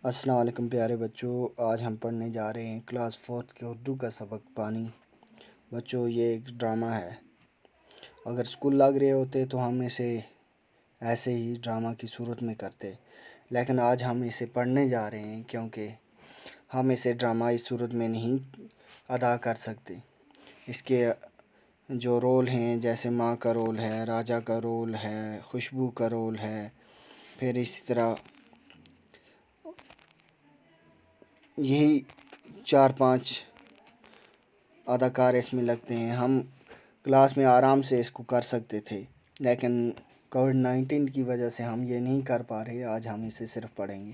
السلام علیکم پیارے بچوں، آج ہم پڑھنے جا رہے ہیں کلاس 4 کے اردو کا سبق پانی۔ بچوں یہ ایک ڈرامہ ہے۔ اگر اسکول لگ رہے ہوتے تو ہم اسے ایسے ہی ڈرامہ کی صورت میں کرتے، لیکن آج ہم اسے پڑھنے جا رہے ہیں کیونکہ ہم اسے ڈرامہ اس صورت میں نہیں ادا کر سکتے۔ اس کے جو رول ہیں جیسے ماں کا رول ہے، راجا کا رول ہے، خوشبو کا رول ہے، پھر اسی طرح یہی 4-5 اداکار اس میں لگتے ہیں۔ ہم کلاس میں آرام سے اس کو کر سکتے تھے، لیکن کووڈ-19 کی وجہ سے ہم یہ نہیں کر پا رہے۔ آج ہم اسے صرف پڑھیں گے۔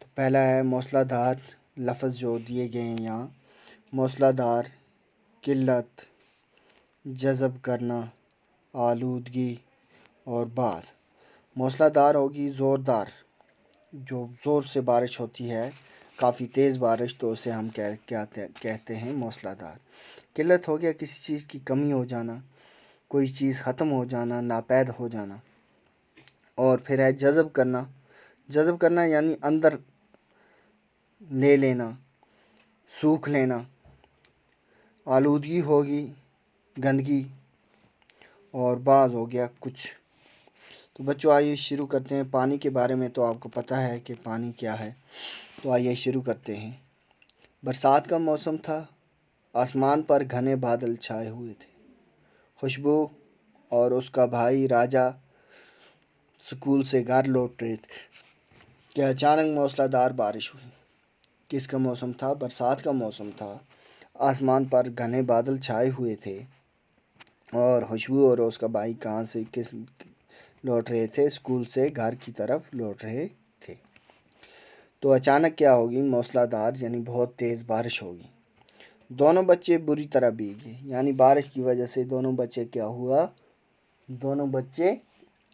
تو پہلا ہے موصلہ دار لفظ جو دیے گئے ہیں یہاں: موصلہ دار، قلت، جذب کرنا، آلودگی اور باز۔ موصلہ دار ہوگی زوردار، جو زور سے بارش ہوتی ہے، کافی تیز بارش، تو اسے ہم کہتے ہیں موصلہ دار۔ قلت ہو گیا کسی چیز کی کمی ہو جانا، کوئی چیز ختم ہو جانا، ناپید ہو جانا۔ اور پھر ہے جذب کرنا۔ جذب کرنا یعنی اندر لے لینا، سوکھ لینا۔ آلودگی ہوگی گندگی، اور باز ہو گیا کچھ۔ تو بچوں آئیے شروع کرتے ہیں۔ پانی کے بارے میں تو آپ کو پتہ ہے کہ پانی کیا ہے، تو آئیے شروع کرتے ہیں۔ برسات کا موسم تھا، آسمان پر گھنے بادل چھائے ہوئے تھے۔ خوشبو اور اس کا بھائی راجا اسکول سے گھر لوٹ رہے تھے کہ اچانک موسلا دار بارش ہوئی۔ کس کا موسم تھا؟ برسات کا موسم تھا، آسمان پر گھنے بادل چھائے ہوئے تھے، اور خوشبو اور اس کا بھائی کہاں سے لوٹ رہے تھے؟ اسکول سے گھر کی طرف لوٹ رہے تھے۔ تو اچانک کیا ہوگی؟ موسلا دار یعنی بہت تیز بارش ہوگی۔ دونوں بچے بری طرح بھیگ گئے، یعنی بارش کی وجہ سے دونوں بچے کیا ہوا؟ دونوں بچے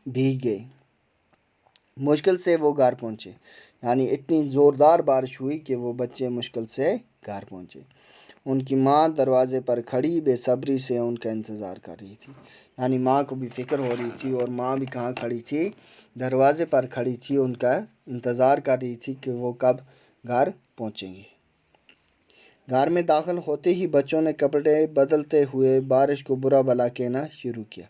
بھیگ گئے۔ مشکل سے وہ گھر پہنچے، یعنی اتنی زوردار بارش ہوئی کہ وہ بچے مشکل سے گھر پہنچے۔ ان کی ماں دروازے پر کھڑی بے صبری سے ان کا انتظار کر رہی تھی، یعنی ماں کو بھی فکر ہو رہی تھی، اور ماں بھی کہاں کھڑی تھی؟ دروازے پر کھڑی تھی، ان کا انتظار کر رہی تھی کہ وہ کب گھر پہنچیں گے۔ گھر میں داخل ہوتے ہی بچوں نے کپڑے بدلتے ہوئے بارش کو برا بھلا کہنا شروع کیا۔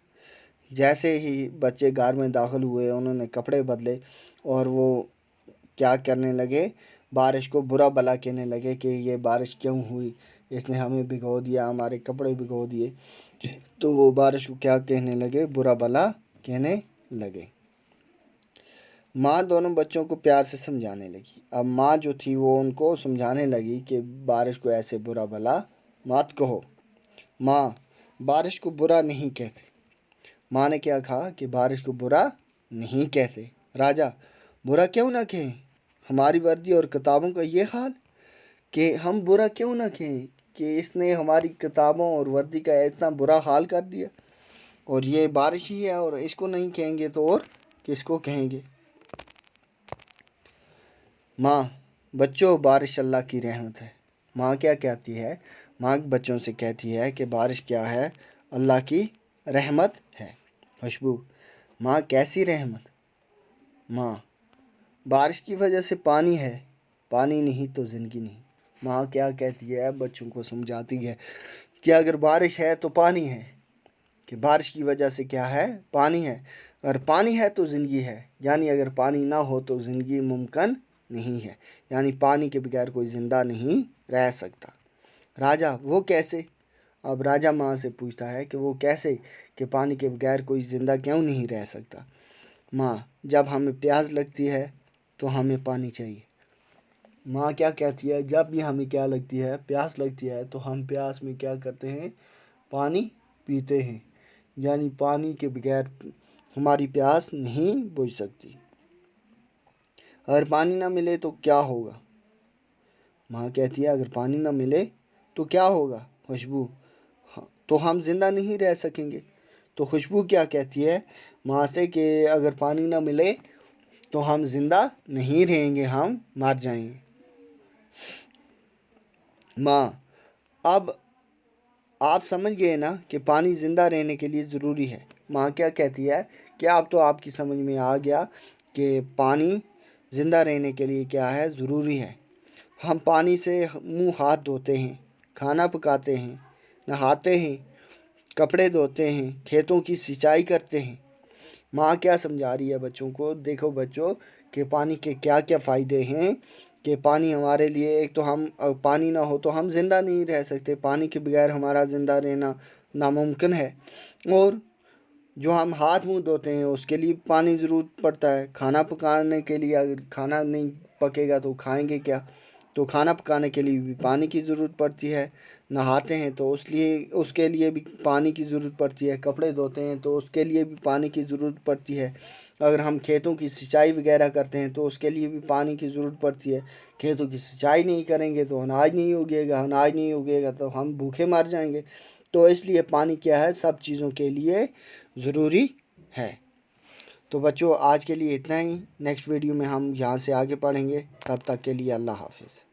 جیسے ہی بچے گھر میں داخل ہوئے، انہوں نے کپڑے بدلے اور وہ کیا کرنے لگے؟ بارش کو برا بھلا کہنے لگے کہ یہ بارش کیوں ہوئی، اس نے ہمیں بھگو دیا، ہمارے کپڑے بھگو دیے۔ تو وہ بارش کو کیا کہنے لگے؟ برا بھلا کہنے لگے۔ ماں دونوں بچوں کو پیار سے سمجھانے لگی۔ اب ماں جو تھی وہ ان کو سمجھانے لگی کہ بارش کو ایسے برا بھلا مت کہو۔ ماں، بارش کو برا نہیں کہتے۔ ماں نے کیا کہا کہ بارش کو برا نہیں کہتے۔ راجا، برا کیوں نہ کہیں؟ ہماری وردی اور کتابوں کا یہ حال کہ ہم برا کیوں نہ کہیں کہ اس نے ہماری کتابوں اور وردی کا اتنا برا حال کر دیا، اور یہ بارش ہی ہے، اور اس کو نہیں کہیں گے تو اور کس کو کہیں گے؟ ماں، بچوں، بارش اللہ کی رحمت ہے۔ ماں کیا کہتی ہے؟ ماں بچوں سے کہتی ہے کہ بارش کیا ہے؟ اللہ کی رحمت ہے۔ خوشبو: ماں کیسی رحمت؟ ماں: بارش کی وجہ سے پانی ہے، پانی نہیں تو زندگی نہیں۔ ماں کیا کہتی ہے؟ بچوں کو سمجھاتی ہے کہ اگر بارش ہے تو پانی ہے، کہ بارش کی وجہ سے کیا ہے؟ پانی ہے، اگر پانی ہے تو زندگی ہے، یعنی اگر پانی نہ ہو تو زندگی ممکن نہیں ہے، یعنی پانی کے بغیر کوئی زندہ نہیں رہ سکتا۔ راجا، وہ کیسے؟ اب راجا ماں سے پوچھتا ہے کہ وہ کیسے کہ پانی کے بغیر کوئی زندہ کیوں نہیں رہ سکتا؟ ماں: جب ہمیں پیاس لگتی ہے تو ہمیں پانی چاہیے۔ ماں کیا کہتی ہے؟ جب بھی ہمیں کیا لگتی ہے؟ پیاس لگتی ہے، تو ہم پیاس میں کیا کرتے ہیں؟ پانی پیتے ہیں، یعنی پانی کے بغیر ہماری پیاس نہیں بجھ سکتی۔ اگر پانی نہ ملے تو کیا ہوگا؟ ماں کہتی ہے اگر پانی نہ ملے تو کیا ہوگا؟ خوشبو: تو ہم زندہ نہیں رہ سکیں گے۔ تو خوشبو کیا کہتی ہے ماں سے کہ اگر پانی نہ ملے تو ہم زندہ نہیں رہیں گے، ہم مر جائیں گے۔ ماں: اب آپ سمجھ گئے نا کہ پانی زندہ رہنے کے لیے ضروری ہے۔ ماں کیا کہتی ہے کہ اب تو آپ کی سمجھ میں آ گیا کہ پانی زندہ رہنے کے لیے کیا ہے ضروری ہے۔ ہم پانی سے منہ ہاتھ دھوتے ہیں، کھانا پکاتے ہیں، نہاتے ہیں، کپڑے دھوتے ہیں، کھیتوں کی سینچائی کرتے ہیں۔ ماں کیا سمجھا رہی ہے بچوں کو؟ دیکھو بچوں کہ پانی کے کیا کیا فائدے ہیں، کہ پانی ہمارے لیے ایک تو ہم پانی نہ ہو تو ہم زندہ نہیں رہ سکتے، پانی کے بغیر ہمارا زندہ رہنا ناممکن ہے۔ اور جو ہم ہاتھ منہ دھوتے ہیں اس کے لیے پانی ضرورت پڑتا ہے، کھانا پکانے کے لیے اگر کھانا نہیں پکے گا تو کھائیں گے کیا؟ تو کھانا پکانے کے لیے بھی پانی کی ضرورت پڑتی ہے، نہاتے ہیں تو اس کے لیے بھی پانی کی ضرورت پڑتی ہے، کپڑے دھوتے ہیں تو اس کے لیے بھی پانی کی ضرورت پڑتی ہے، اگر ہم کھیتوں کی سینچائی وغیرہ کرتے ہیں تو اس کے لیے بھی پانی کی ضرورت پڑتی ہے۔ کھیتوں کی سینچائی نہیں کریں گے تو اناج نہیں اگے گا، اناج نہیں اگے گا تو ہم بھوکے مر جائیں گے۔ تو اس لیے پانی کیا ہے سب چیزوں کے لیے ضروری ہے۔ تو بچوں آج کے لیے اتنا ہی، نیکسٹ ویڈیو میں ہم یہاں سے آگے پڑھیں گے، تب تک کے لیے اللہ حافظ۔